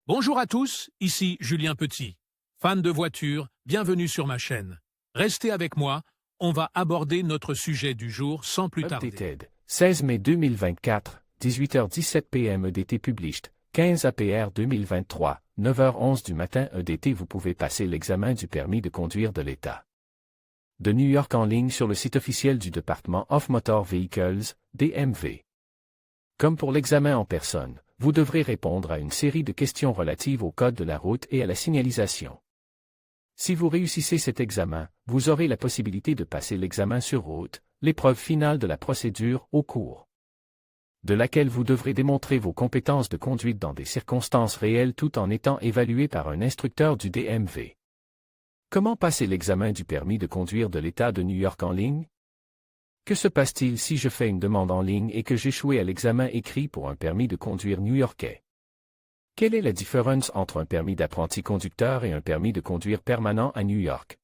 Bonjour à tous, ici Julien Petit. Fan de voitures, bienvenue sur ma chaîne. Restez avec moi, on va aborder notre sujet du jour sans plus tarder. Updated, 16 mai 2024, 18h17 p.m. EDT Published, 15 APR 2023, 9h11 du matin EDT. Vous pouvez passer l'examen du permis de conduire de l'État de New York en ligne sur le site officiel du Department of Motor Vehicles, DMV. Comme pour l'examen en personne, vous devrez répondre à une série de questions relatives au code de la route et à la signalisation. Si vous réussissez cet examen, vous aurez la possibilité de passer l'examen sur route, l'épreuve finale de la procédure au cours de laquelle vous devrez démontrer vos compétences de conduite dans des circonstances réelles tout en étant évalué par un instructeur du DMV. Comment passer l'examen du permis de conduire de l'État de New York en ligne? Que se passe-t-il si je fais une demande en ligne et que j'échoue à l'examen écrit pour un permis de conduire new-yorkais? Quelle est la différence entre un permis d'apprenti conducteur et un permis de conduire permanent à New York?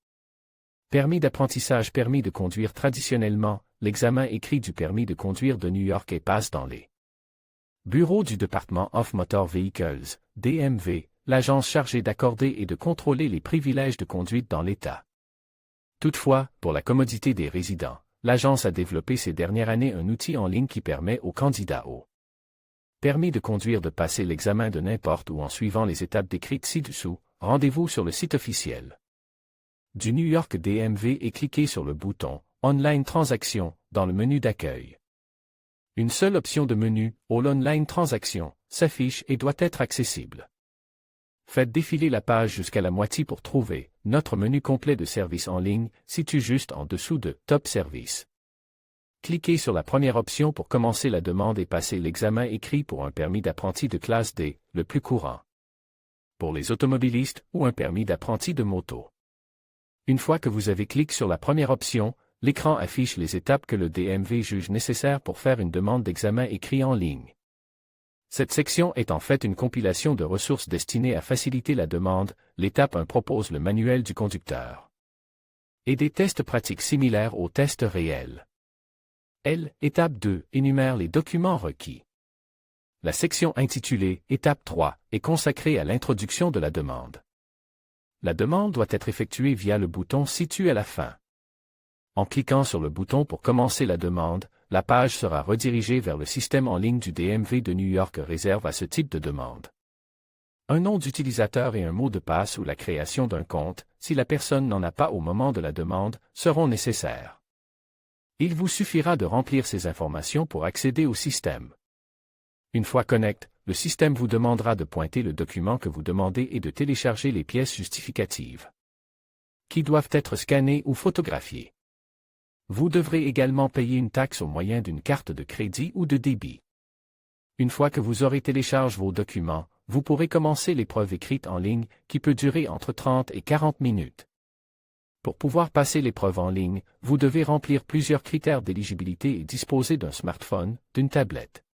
Permis d'apprentissage. Permis de conduire. Traditionnellement, l'examen écrit du permis de conduire de New York passe dans les bureaux du Department of Motor Vehicles, DMV, l'agence chargée d'accorder et de contrôler les privilèges de conduite dans l'État. Toutefois, pour la commodité des résidents, l'agence a développé ces dernières années un outil en ligne qui permet aux candidats au permis de conduire de passer l'examen de n'importe où en suivant les étapes décrites ci-dessous. Rendez-vous sur le site officiel du New York DMV et cliquez sur le bouton « Online Transaction » dans le menu d'accueil. Une seule option de menu « All Online Transaction » s'affiche et doit être accessible. Faites défiler la page jusqu'à la moitié pour trouver « Notre menu complet de services en ligne » situé juste en dessous de « Top Service ». Cliquez sur la première option pour commencer la demande et passer l'examen écrit pour un permis d'apprenti de classe D, le plus courant pour les automobilistes, ou un permis d'apprenti de moto. Une fois que vous avez cliqué sur la première option, l'écran affiche les étapes que le DMV juge nécessaires pour faire une demande d'examen écrit en ligne. Cette section est en fait une compilation de ressources destinées à faciliter la demande. L'étape 1 propose le manuel du conducteur et des tests pratiques similaires aux tests réels. Étape 2, énumère les documents requis. La section intitulée « Étape 3 » est consacrée à l'introduction de la demande. La demande doit être effectuée via le bouton situé à la fin. En cliquant sur le bouton pour commencer la demande, la page sera redirigée vers le système en ligne du DMV de New York réserve à ce type de demande. Un nom d'utilisateur et un mot de passe ou la création d'un compte, si la personne n'en a pas au moment de la demande, seront nécessaires. Il vous suffira de remplir ces informations pour accéder au système. Une fois connecté, le système vous demandera de pointer le document que vous demandez et de télécharger les pièces justificatives qui doivent être scannées ou photographiées. Vous devrez également payer une taxe au moyen d'une carte de crédit ou de débit. Une fois que vous aurez téléchargé vos documents, vous pourrez commencer l'épreuve écrite en ligne qui peut durer entre 30 et 40 minutes. Pour pouvoir passer l'épreuve en ligne, vous devez remplir plusieurs critères d'éligibilité et disposer d'un smartphone, d'une tablette,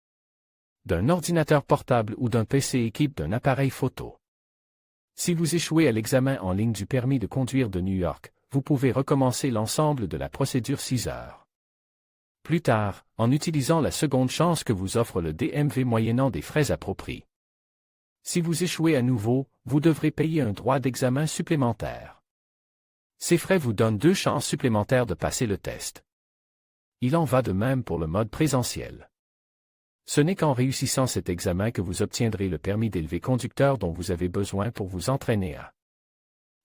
d'un ordinateur portable ou d'un PC équipé d'un appareil photo. Si vous échouez à l'examen en ligne du permis de conduire de New York, vous pouvez recommencer l'ensemble de la procédure 6 heures plus tard, en utilisant la seconde chance que vous offre le DMV moyennant des frais appropriés. Si vous échouez à nouveau, vous devrez payer un droit d'examen supplémentaire. Ces frais vous donnent 2 chances supplémentaires de passer le test. Il en va de même pour le mode présentiel. Ce n'est qu'en réussissant cet examen que vous obtiendrez le permis d'élevé conducteur dont vous avez besoin pour vous entraîner à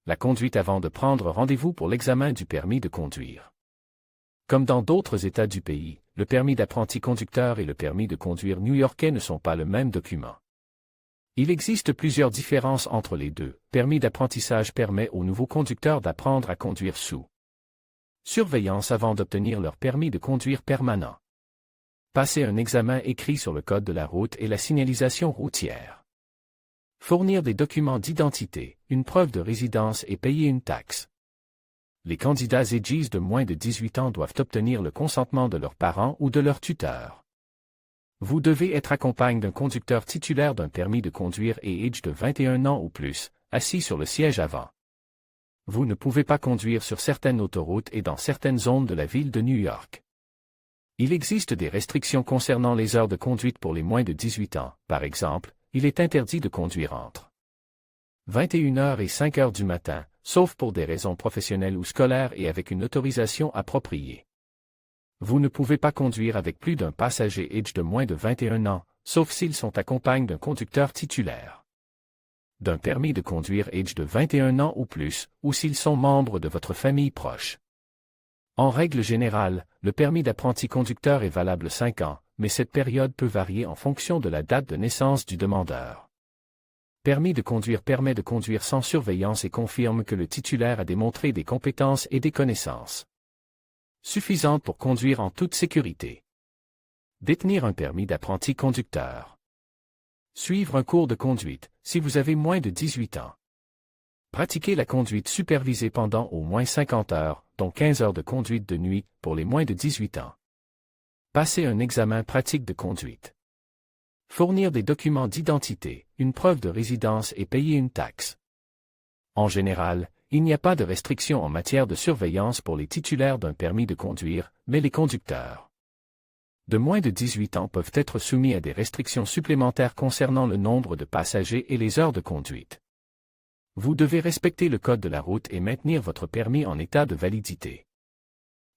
la conduite avant de prendre rendez-vous pour l'examen du permis de conduire. Comme dans d'autres États du pays, le permis d'apprenti conducteur et le permis de conduire new-yorkais ne sont pas le même document. Il existe plusieurs différences entre les deux. Permis d'apprentissage permet aux nouveaux conducteurs d'apprendre à conduire sous surveillance avant d'obtenir leur permis de conduire permanent. Passer un examen écrit sur le code de la route et la signalisation routière. Fournir des documents d'identité, une preuve de résidence et payer une taxe. Les candidats âgés de moins de 18 ans doivent obtenir le consentement de leurs parents ou de leur tuteur. Vous devez être accompagné d'un conducteur titulaire d'un permis de conduire et âgé de 21 ans ou plus, assis sur le siège avant. Vous ne pouvez pas conduire sur certaines autoroutes et dans certaines zones de la ville de New York. Il existe des restrictions concernant les heures de conduite pour les moins de 18 ans. Par exemple, il est interdit de conduire entre 21 h et 5 h du matin, sauf pour des raisons professionnelles ou scolaires et avec une autorisation appropriée. Vous ne pouvez pas conduire avec plus d'un passager âgé de moins de 21 ans, sauf s'ils sont accompagnés d'un conducteur titulaire. D'un permis de conduire âgé de 21 ans ou plus, ou s'ils sont membres de votre famille proche. En règle générale, le permis d'apprenti conducteur est valable 5 ans, mais cette période peut varier en fonction de la date de naissance du demandeur. Permis de conduire permet de conduire sans surveillance et confirme que le titulaire a démontré des compétences et des connaissances suffisantes pour conduire en toute sécurité. Détenir un permis d'apprenti conducteur. Suivre un cours de conduite, si vous avez moins de 18 ans. Pratiquer la conduite supervisée pendant au moins 50 heures, dont 15 heures de conduite de nuit, pour les moins de 18 ans. Passer un examen pratique de conduite. Fournir des documents d'identité, une preuve de résidence et payer une taxe. En général, il n'y a pas de restrictions en matière de surveillance pour les titulaires d'un permis de conduire, mais les conducteurs de moins de 18 ans peuvent être soumis à des restrictions supplémentaires concernant le nombre de passagers et les heures de conduite. Vous devez respecter le code de la route et maintenir votre permis en état de validité.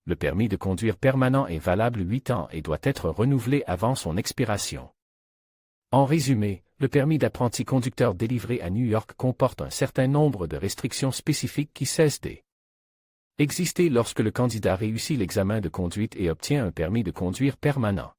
Le permis de conduire permanent est valable 8 ans et doit être renouvelé avant son expiration. En résumé, le permis d'apprenti conducteur délivré à New York comporte un certain nombre de restrictions spécifiques qui cessent d'exister lorsque le candidat réussit l'examen de conduite et obtient un permis de conduire permanent.